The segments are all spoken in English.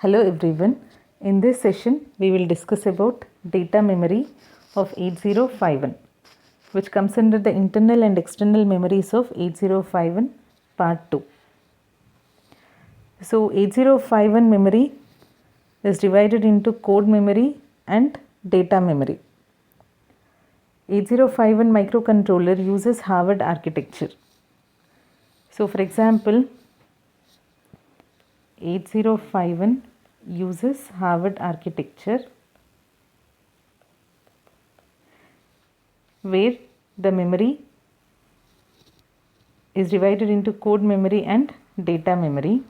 Hello everyone. In this session we will discuss about data memory of 8051, which comes under the internal and external memories of 8051 part 2. So 8051 memory is divided into code memory and data memory. 8051 microcontroller uses Harvard architecture. So for example, 8051 uses Harvard architecture, where the memory is divided into code memory and data memory,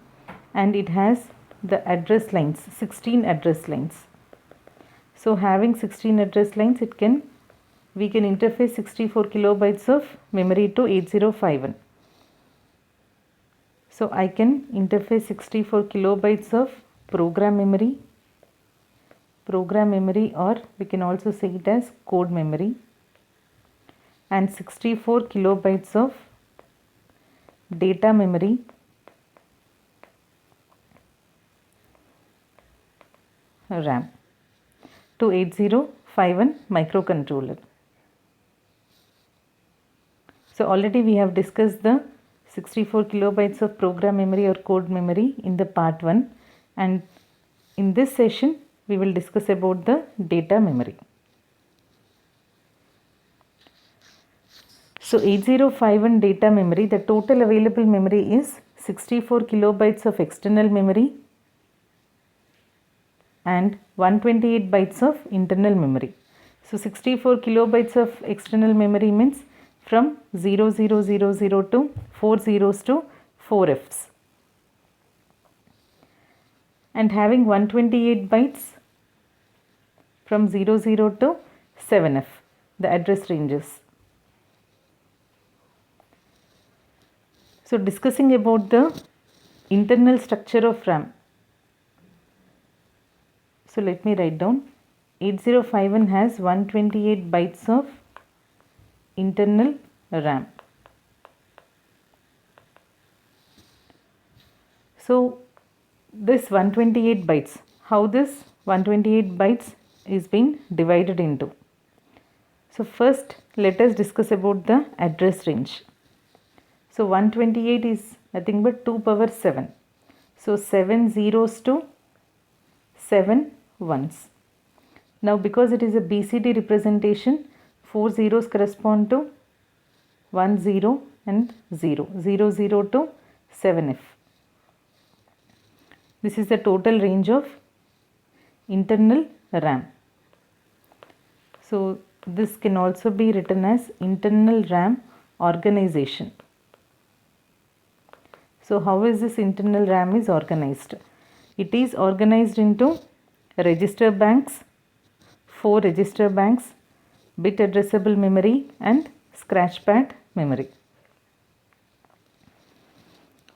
and it has the address lines, 16 address lines. So having 16 address lines, we can interface 64 kilobytes of memory to 8051. So I can interface 64 kilobytes of program memory, or we can also say it as code memory, and 64 kilobytes of data memory, RAM, to 8051 microcontroller. So already we have discussed the 64 kilobytes of program memory or code memory in the part 1, and in this session we will discuss about the data memory. So 8051 data memory, the total available memory is 64 kilobytes of external memory and 128 bytes of internal memory. So 64 kilobytes of external memory means from 0000 to 4 zeros to 4 Fs, and having 128 bytes from 00 to 7F, the address ranges. So discussing about the internal structure of RAM. So let me write down. 8051 has 128 bytes of internal RAM. So this 128 bytes, how this 128 bytes is being divided into. So first let us discuss about the address range. So 128 is nothing but 2 power 7. So 7 zeros to 7 ones. Now because it is a BCD representation, 4 zeros correspond to 1 0 and 0, 0 0 to 7F. This is the total range of internal RAM. So this can also be written as internal RAM organization. So how is this internal RAM is organized? It is organized into register banks, 4 register banks, bit addressable memory and scratchpad memory.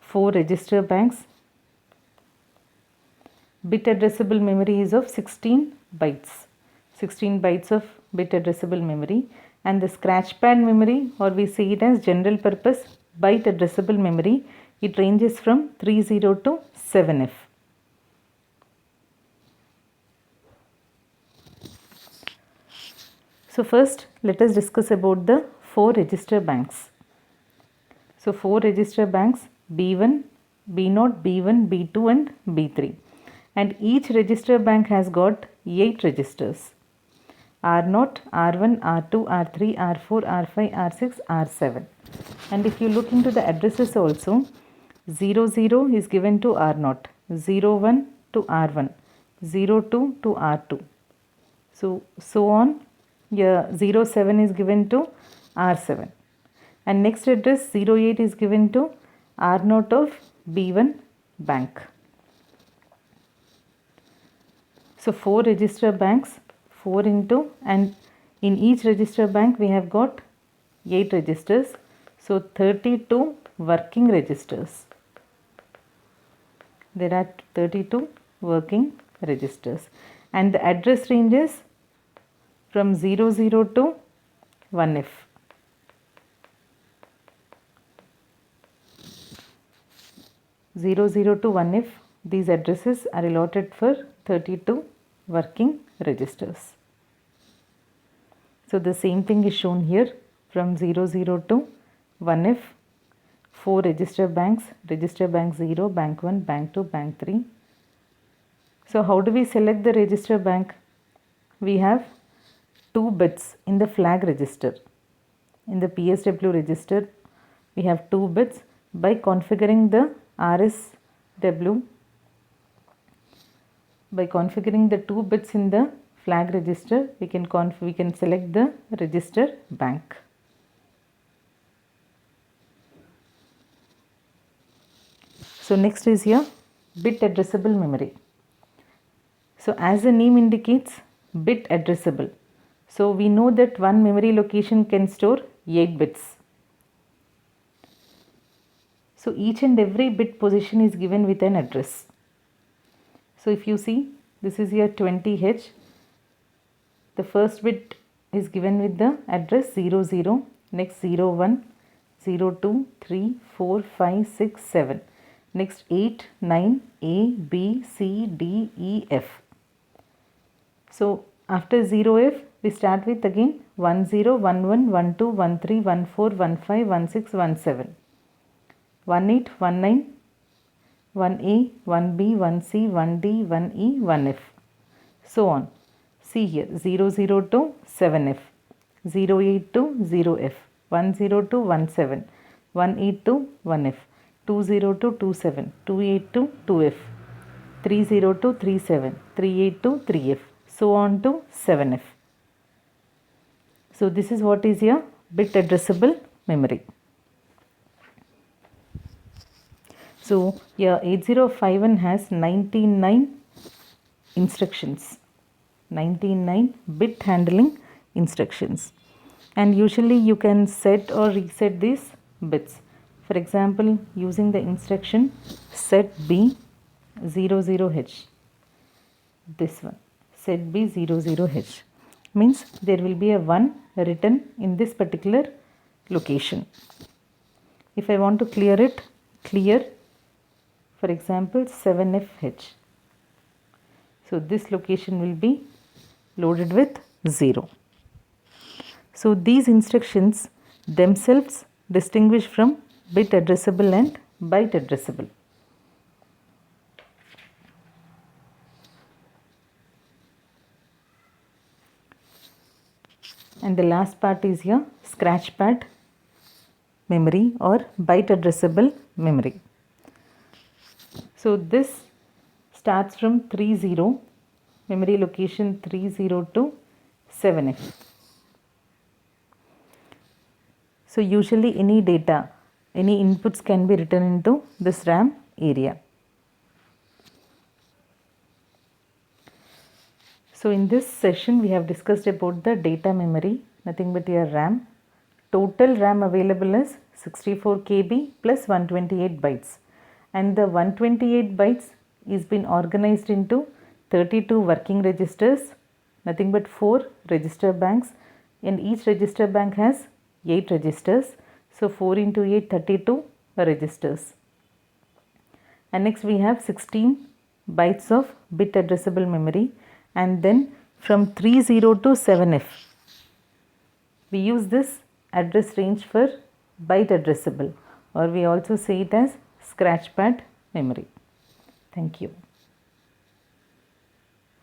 4 register banks. Bit addressable memory is of 16 bytes. 16 bytes of bit addressable memory, and the scratchpad memory, or we say it as general purpose byte addressable memory, it ranges from 30 to 7F. So first let us discuss about the 4 register banks. So 4 register banks, B1, B0, B1, B2 and B3, and each register bank has got 8 registers: R0, R1, R2, R3, R4, R5, R6, R7. And if you look into the addresses also, 00 is given to R0, 01 to R1, 02 to R2. So on. Yeah, 07 is given to R7, and next address 08 is given to R0 of B1 bank. So 4 register banks, 4 into, and in each register bank we have got 8 registers, so 32 working registers. There are 32 working registers, and the address ranges from 00 to 1F. (00 to 1F) these addresses are allotted for 32 working registers. So the same thing is shown here from 00 to 1F, 4 register banks, register bank 0, bank 1, bank 2, bank 3. So how do we select the register bank? We have 2 bits in the flag register. In the PSW register, we have 2 bits. By configuring the RSW, by configuring the 2 bits in the flag register, we can select the register bank. So next is here bit addressable memory. So as the name indicates, bit addressable. So we know that one memory location can store 8 bits. So each and every bit position is given with an address. So if you see, this is here 20H. The first bit is given with the address 00, next 01, 02, 3, 4, 5, 6, 7. Next 8, 9, A, B, C, D, E, F. So after 0F, we start with again 10, 11, 12, 13, 14, 15, 16, 17. 18, 19, 1A, 1B, 1C, 1D, 1E, 1F. So on. See here 00 to 7F, 08 to 0F, 10 to 17, 18 to 1F, 20 to 27, 28 to 2F, 30 to 37, 38 to 3F, so on to 7F. So this is what is your bit addressable memory. So your 8051 has 99 instructions, 99 bit handling instructions, and usually you can set or reset these bits. For example, using the instruction set B 00H, this one, set B 00H, means there will be a 1 written in this particular location. If I want to clear it, clear, for example, 7FH. So this location will be loaded with 0. So these instructions themselves distinguish from bit addressable and byte addressable. And the last part is here scratch pad memory or byte addressable memory. So this starts from 30, memory location 30 to 7F. So usually any data, any inputs can be written into this RAM area. So in this session we have discussed about the data memory, nothing but your RAM. Total RAM available is 64 KB plus 128 bytes. And the 128 bytes is been organized into 32 working registers, nothing but 4 register banks, and each register bank has 8 registers. So 4 into 8, 32 registers. And next we have 16 bytes of bit addressable memory, and then from 30 to 7F we use this address range for byte addressable, or we also say it as scratch pad memory. Thank you.